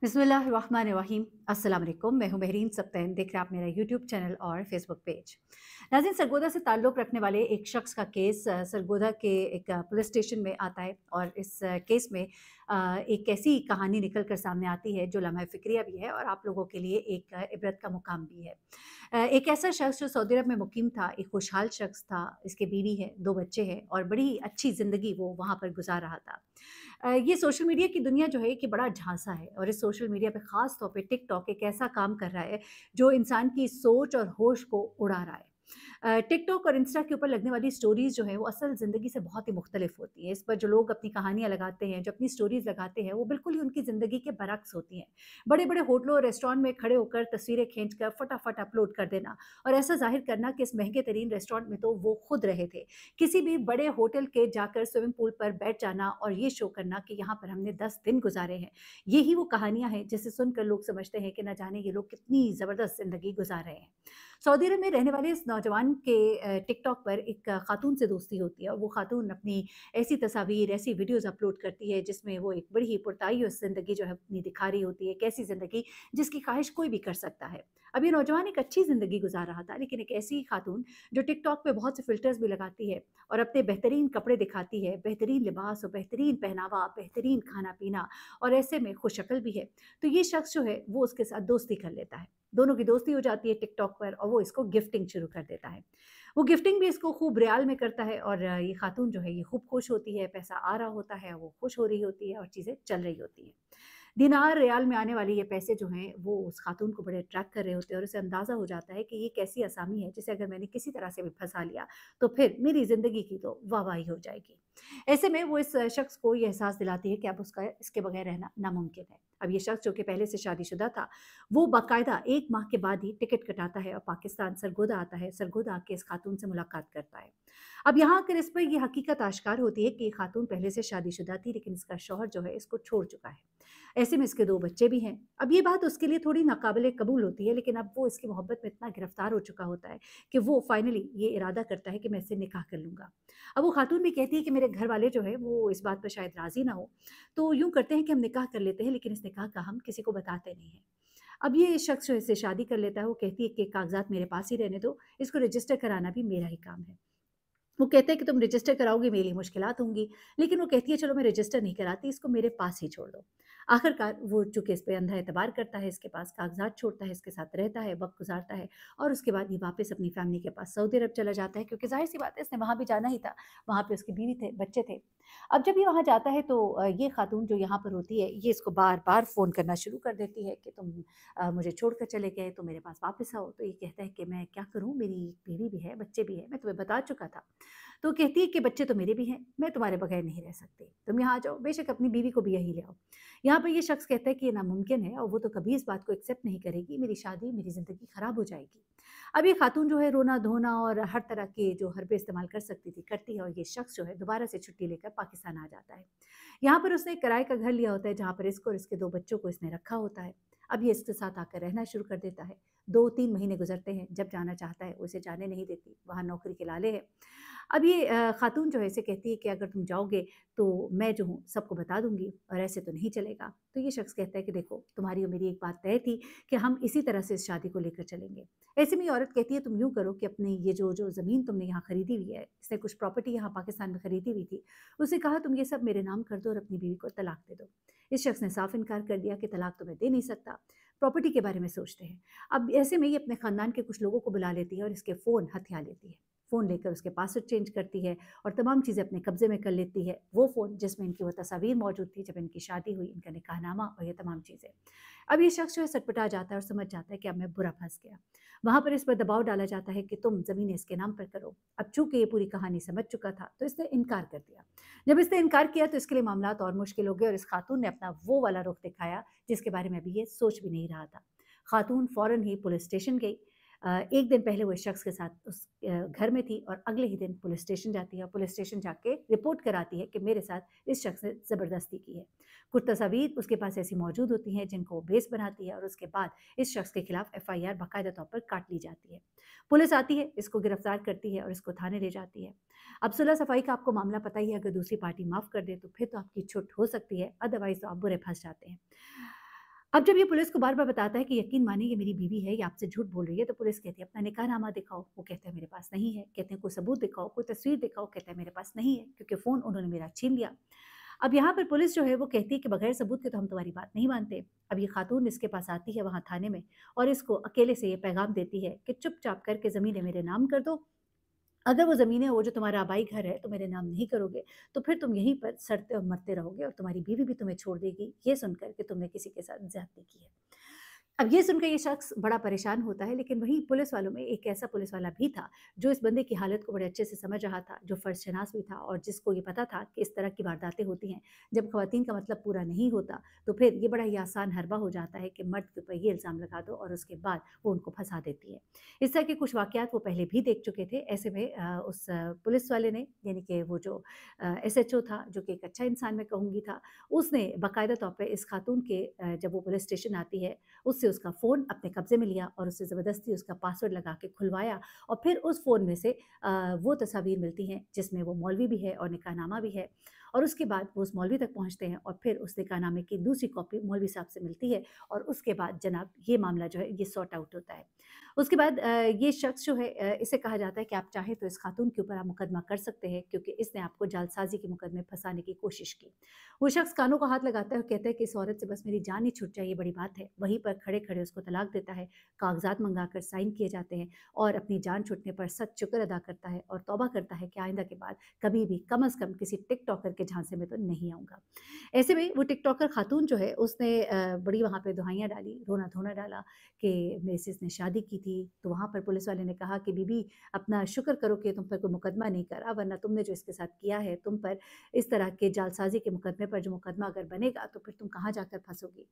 बिस्मिल्लाहिर्रहमानिर्रहीम। अस्सलाम वालेकुम। मैं हूं बहरीन सब्तैन। देख रहे हैं आप मेरा यूट्यूब चैनल और फेसबुक पेज। नाज़रीन, सरगोदा से ताल्लुक़ रखने वाले एक शख्स का केस सरगोदा के एक पुलिस स्टेशन में आता है और इस केस में एक ऐसी कहानी निकल कर सामने आती है जो लम्हा फ़िक्रिया भी है और आप लोगों के लिए एक इबरत का मुकाम भी है। एक ऐसा शख्स जो सऊदी अरब में मुकीम था, एक खुशहाल शख्स था, इसकी बीवी है, 2 बच्चे हैं और बड़ी अच्छी ज़िंदगी वो वहाँ पर गुज़ार रहा था। ये सोशल मीडिया की दुनिया जो है कि बड़ा झांसा है और इस सोशल मीडिया पे ख़ास तौर पे टिकटॉक एक ऐसा काम कर रहा है जो इंसान की सोच और होश को उड़ा रहा है। टिकटॉक और इंस्टा के ऊपर लगने वाली स्टोरीज़ जो है वो असल ज़िंदगी से बहुत ही मुख्तलिफ होती हैं। इस पर जो लोग अपनी कहानियाँ लगाते हैं, जो अपनी स्टोरीज़ लगाते हैं, वो बिल्कुल ही उनकी ज़िंदगी के बरअक्स होती हैं। बड़े-बड़े होटलों और रेस्टोरेंट में खड़े होकर तस्वीरें खींचकर फटाफट अपलोड कर देना और ऐसा ज़ाहिर करना कि इस महँगे तरीन रेस्टोरेंट में तो वो खुद रहे थे। किसी भी बड़े होटल के जाकर स्विमिंग पूल पर बैठ जाना और ये शो करना कि यहाँ पर हमने 10 दिन गुज़ारे हैं। यही वो कहानियाँ हैं जिसे सुनकर लोग समझते हैं कि न जाने ये लोग कितनी ज़बरदस्त ज़िंदगी गुज़ार रहे हैं। सऊदी अरब में रहने वाले इस नौजवान के टिकटॉक पर एक खातून से दोस्ती होती है और वो खातून अपनी ऐसी तस्वीर, ऐसी वीडियोज़ अपलोड करती है जिसमें वो एक बड़ी ही पुरताइश ज़िंदगी जो है अपनी दिखा रही होती है। एक ऐसी ज़िंदगी जिसकी ख़्वाहिश कोई भी कर सकता है। अब ये नौजवान एक अच्छी ज़िंदगी गुज़ार रहा था, लेकिन एक ऐसी खातून जो टिकटॉक पे बहुत से फ़िल्टर्स भी लगाती है और अपने बेहतरीन कपड़े दिखाती है, बेहतरीन लिबास और बेहतरीन पहनावा, बेहतरीन खाना-पीना और ऐसे में खुशशक्ल भी है। तो ये शख्स जो है वो उसके साथ दोस्ती कर लेता है। दोनों की दोस्ती हो जाती है टिकटॉक पर और वो इसको गिफ्टिंग शुरू कर देता है। वो गिफ्टिंग भी इसको खूब रियाल में करता है और ये खातून जो है ये खूब खुश होती है, पैसा आ रहा होता है, वो खुश हो रही होती है और चीज़ें चल रही होती हैं। दिनार रियाल में आने वाले ये पैसे जो हैं वो उस खातून को बड़े अट्रैक्ट कर रहे होते हैं और उसे अंदाज़ा हो जाता है कि ये कैसी असामी है जिसे अगर मैंने किसी तरह से भी फँसा लिया तो फिर मेरी ज़िंदगी की तो वाहवाही हो जाएगी। ऐसे में वो इस शख्स को ये एहसास दिलाती है कि अब उसका इसके बगैर रहना नामुमकिन है। अब ये शख्स जो कि पहले से शादीशुदा था, वो बाकायदा 1 माह के बाद ही टिकट कटाता है और पाकिस्तान सरगोदा आता है। सरगोदा आके इस खातून से मुलाकात करता है। अब यहाँ आकर इस पर ये हकीकत आश्कार होती है कि ये खातून पहले से शादीशुदा थी, लेकिन इसका शौहर जो है इसको छोड़ चुका है। ऐसे में इसके 2 बच्चे भी हैं। अब ये बात उसके लिए थोड़ी नाकाबिले कबूल होती है, लेकिन अब वो इसकी मोहब्बत में इतना गिरफ्तार हो चुका होता है कि वो फाइनली ये इरादा करता है कि मैं इससे निकाह कर लूँगा। अब वो खातून भी कहती है कि मेरे घर वाले जो है वो इस बात पर शायद राज़ी ना हो, तो यूँ करते हैं कि हम निकाह कर लेते हैं, लेकिन इस निकाह का हम किसी को बताते नहीं हैं। अब ये शख्स जो है इससे शादी कर लेता है, वो कहती है कि कागज़ात मेरे पास ही रहने दो, इसको रजिस्टर कराना भी मेरा ही काम है। वो कहते हैं कि तुम रजिस्टर कराओगे मेरे लिए मुश्किलात होंगी, लेकिन वो कहती है चलो मैं रजिस्टर नहीं कराती, इसको मेरे पास ही छोड़ दो। आखिरकार वो चूँकि इस पे अंधा एतबार करता है, इसके पास कागज़ात छोड़ता है, इसके साथ रहता है, वक़्त गुज़ारता है और उसके बाद ये वापस अपनी फ़ैमिली के पास सऊदी अरब चला जाता है क्योंकि ज़ाहिर-सी बात है इसने वहाँ भी जाना ही था, वहाँ पे उसकी बीवी थे, बच्चे थे। अब जब ये वहाँ जाता है तो ये खातून जो यहाँ पर होती है, ये इसको बार-बार फ़ोन करना शुरू कर देती है कि तुम मुझे छोड़कर चले गए, तो मेरे पास वापस आओ। तो ये कहता है कि मैं क्या करूँ, मेरी बीवी भी है, बच्चे भी हैं, मैं तुम्हें बता चुका था। तो कहती है कि बच्चे तो मेरे भी हैं, मैं तुम्हारे बगैर नहीं रह सकती। तुम यहाँ आ जाओ, बेशक अपनी बीवी को भी यहीं ले आओ। यहाँ पे ये शख्स कहता है कि ये नामुमकिन है और वो तो कभी इस बात को एक्सेप्ट नहीं करेगी, मेरी शादी, मेरी ज़िंदगी खराब हो जाएगी। अब ये खातून जो है रोना-धोना और हर तरह के जो हरबे इस्तेमाल कर सकती थी, करती है और ये शख्स जो है दोबारा से छुट्टी लेकर पाकिस्तान आ जाता है। यहाँ पर उसने एक किराए का घर लिया होता है जहाँ पर इसको और इसके 2 बच्चों को इसने रखा होता है। अब ये इसके साथ आकर रहना शुरू कर देता है। 2-3 महीने गुज़रते हैं, जब जाना चाहता है, वो इसे जाने नहीं देती, वहाँ नौकरी के लाले हैं। अब ये खातून जो है इसे कहती है कि अगर तुम जाओगे तो मैं जो हूँ सबको बता दूँगी और ऐसे तो नहीं चलेगा। तो ये शख्स कहता है कि देखो तुम्हारी और मेरी एक बात तय थी कि हम इसी तरह से इस शादी को लेकर चलेंगे। ऐसे में ये औरत कहती है तुम यूँ करो कि अपनी ये जो ज़मीन तुमने यहाँ खरीदी हुई है, इसने कुछ प्रॉपर्टी यहाँ पाकिस्तान में खरीदी हुई थी, उसे कहा तुम ये सब मेरे नाम कर दो और अपनी बीवी को तलाक दे दो। इस शख्स ने साफ इनकार कर दिया कि तलाक तो मैं दे नहीं सकता, प्रॉपर्टी के बारे में सोचते हैं। अब ऐसे में ये अपने ख़ानदान के कुछ लोगों को बुला लेती है और इसके फ़ोन हथिया लेती है। फ़ोन लेकर उसके पासवर्ड चेंज करती है और तमाम चीज़ें अपने कब्ज़े में कर लेती है। वो फ़ोन जिसमें इनकी वो तस्वीर मौजूद थी जब इनकी शादी हुई, इनका निकाहनामा और ये तमाम चीज़ें। अब ये शख्स जो है सटपटा जाता है और समझ जाता है कि अब मैं बुरा फँस गया। वहाँ पर इस पर दबाव डाला जाता है कि तुम ज़मीनें इसके नाम पर करो। अब चूँकि ये पूरी कहानी समझ चुका था, तो इसने इनकार कर दिया। जब इसने इनकार किया तो इसके लिए मामलात और मुश्किल हो गए और इस खातून ने अपना वो वाला रुख दिखाया जिसके बारे में अभी ये सोच भी नहीं रहा था। खातून फ़ौरन ही पुलिस स्टेशन गई। 1 दिन पहले वो इस शख्स के साथ उस घर में थी और अगले ही दिन पुलिस स्टेशन जाती है और पुलिस स्टेशन जाके रिपोर्ट कराती है कि मेरे साथ इस शख्स ने ज़बरदस्ती की है। कुछ तस्वीर उसके पास ऐसी मौजूद होती हैं जिनको वो बेस बनाती है और उसके बाद इस शख्स के खिलाफ एफआईआर बाकायदा तौर पर काट ली जाती है। पुलिस आती है, इसको गिरफ्तार करती है और इसको थाने ले जाती है। अब सुलह-सफ़ाई का आपको मामला पता ही है, अगर दूसरी पार्टी माफ़ कर दे तो फिर तो आपकी छुट हो सकती है, अदरवाइज़ तो आप बुरे फँस जाते हैं। अब जब ये पुलिस को बार-बार बताता है कि यकीन मानिए ये मेरी बीवी है, ये आपसे झूठ बोल रही है, तो पुलिस कहती है अपना निकाहनामा दिखाओ, वो कहता है मेरे पास नहीं है, कहते हैं कोई सबूत दिखाओ, कोई तस्वीर दिखाओ, कहता है मेरे पास नहीं है, क्योंकि फ़ोन उन्होंने मेरा छीन लिया। अब यहाँ पर पुलिस जो है वो कहती है कि बगैर सबूत के तो हम तुम्हारी बात नहीं मानते। अब ये खातून इसके पास आती है वहाँ थाने में और इसको अकेले से ये पैगाम देती है कि चुपचाप करके ज़मीनें मेरे नाम कर दो। अगर वो ज़मीनें वो जो तुम्हारा आबाई घर है, तुम मेरे नाम नहीं करोगे, तो फिर तुम यहीं पर सड़ते और मरते रहोगे और तुम्हारी बीवी भी तुम्हें छोड़ देगी, ये सुनकर के तुमने किसी के साथ ज़्यादती की है। अब ये सुनकर ये शख्स बड़ा परेशान होता है, लेकिन वहीं पुलिस वालों में एक ऐसा पुलिस वाला भी था, जो इस बंदे की हालत को बड़े अच्छे से समझ रहा था, जो फ़र्ज़शनास भी था और जिसको ये पता था कि इस तरह की वारदातें होती हैं। जब ख़वातीन का मतलब पूरा नहीं होता, तो फिर ये बड़ा ही आसान हरबा हो जाता है कि मर्द के ऊपर ये इल्ज़ाम लगा दो और उसके बाद वो उनको फँसा देती है। इस तरह के कुछ वाक़यात वो पहले भी देख चुके थे। ऐसे में उस पुलिस वाले ने, यानी कि वो जो एसएचओ था, जो कि एक अच्छा इंसान मैं कहूँगी था, उसने बाकायदा तौर पे इस खातून के जब वो पुलिस स्टेशन आती है, उससे उसका फ़ोन अपने कब्ज़े में लिया और उससे ज़बरदस्ती उसका पासवर्ड लगा के खुलवाया और फिर उस फ़ोन में से वो तस्वीर मिलती हैं जिसमें वो मौलवी भी है और निकाहनामा भी है। और उसके बाद वो उस मौलवी तक पहुँचते हैं और फिर उस निकाहनामे की दूसरी कॉपी मौलवी साहब से मिलती है और उसके बाद जनाब ये मामला जो है ये सॉर्ट आउट होता है। उसके बाद ये शख्स जो है इसे कहा जाता है कि आप चाहें तो इस खातून के ऊपर आप मुकदमा कर सकते हैं क्योंकि इसने आपको जालसाज़ी के मुकदमे में फँसाने की कोशिश की। वो शख्स कानों को हाथ लगाता है और कहता है कि इस औरत से बस मेरी जान ही छूट जाए, ये बड़ी बात है। वहीं पर खड़े-खड़े उसको तलाक देता है, कागज़ात मंगाकर साइन किए जाते हैं और अपनी जान छूटने पर सच शुक्र अदा करता है और तौबा करता है कि आइंदा के बाद कभी भी कम से कम किसी टिकटॉकर के झांसे में तो नहीं आऊँगा। ऐसे में वो टिकटॉकर खातून जो है उसने बड़ी वहाँ पे दुहाइयाँ डाली, रोना-धोना डाला कि मेरे से इसने शादी की थी। तो वहाँ पर पुलिस वाले ने कहा कि बीबी अपना शुक्र करो कि तुम पर कोई मुकदमा नहीं करा, वरना तुमने जो इसके साथ किया है, तुम पर इस तरह के जालसाज़ी के मुकदमे पर जो मुकदमा अगर बनेगा तो फिर तुम कहाँ जाकर फँसोगी।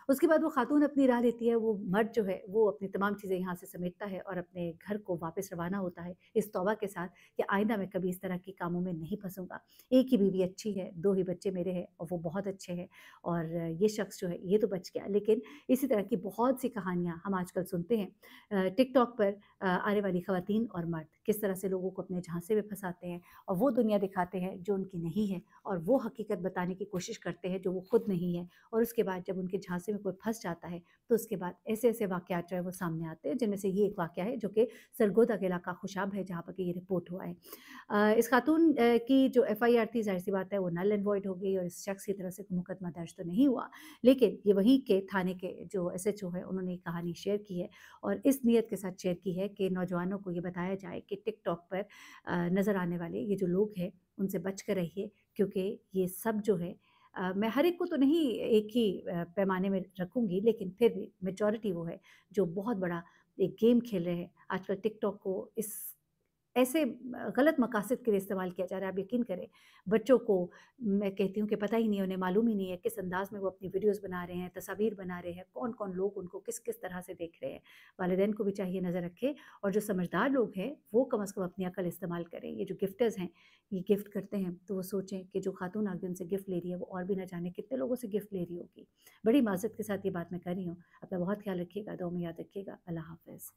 उसके बाद वो खातून अपनी राह लेती है, वो मर्द जो है वो अपनी तमाम चीज़ें यहाँ से समेटता है और अपने घर को वापस रवाना होता है इस तौबा के साथ कि आइंदा मैं कभी इस तरह के कामों में नहीं फँसूँगा। एक ही बीवी अच्छी है, 2 ही बच्चे मेरे हैं और वो बहुत अच्छे हैं और ये शख्स जो है ये तो बच गया। लेकिन इसी तरह की बहुत सी कहानियाँ हम आजकल सुनते हैं टिकटॉक पर आने वाली ख़वातीन और मर्द किस तरह से लोगों को अपने झांसे में फँसाते हैं और वो दुनिया दिखाते हैं जो उनकी नहीं है और वो हकीकत बताने की कोशिश करते हैं जो वो खुद नहीं है और उसके बाद जब उनके झांसे में कोई फँस जाता है तो उसके बाद ऐसे-ऐसे वाक़यात जो है वो सामने आते हैं जिनमें से ये एक वाक़या है जो कि सरगोदा के इलाका खुशाब है जहाँ पर कि ये रिपोर्ट हुआ है। इस खातून की जो एफआईआर थी ज़ाहिर-सी बात है वो नल एंड वॉइड हो गई और इस शख्स की तरफ से कोई मुकदमा दर्ज तो नहीं हुआ। लेकिन ये वहीं के थाने के जो एसएचओ है उन्होंने ये कहानी शेयर की है और इस नीयत के साथ शेयर की है कि नौजवानों को ये बताया जाए कि टिकटॉक पर नज़र आने वाले ये जो लोग हैं उनसे बच कर रहिए क्योंकि ये सब जो है मैं हर एक को तो नहीं एक ही पैमाने में रखूँगी लेकिन फिर भी मेजॉरिटी वो है जो बहुत बड़ा एक गेम खेल रहे हैं। आजकल टिकटॉक को इस ऐसे गलत मकासद के लिए इस्तेमाल किया जा रहा है। आप यकीन करें, बच्चों को मैं कहती हूँ कि पता ही नहीं है, उन्हें मालूम ही नहीं है किस अंदाज़ में वो अपनी वीडियोज़ बना रहे हैं, तस्वीर बना रहे हैं, कौन-कौन लोग उनको किस-किस तरह से देख रहे हैं। वालिदैन को भी चाहिए नज़र रखें और जो समझदार लोग हैं, वो कम से कम अपनी अकल इस्तेमाल करें। ये जो गिफ्टर्स हैं, ये गिफ्ट करते हैं, तो वो सोचें कि जो खातून आगे उनसे गिफ्ट ले रही है, वो और भी ना जाने कितने लोगों से गिफ्ट ले रही होगी। बड़ी माज़रत के साथ ये बात मैं कर रही हूँ। अपना बहुत ख़्याल रखिएगा, दुआ में याद रखिएगा। अल्लाह हाफ़िज़।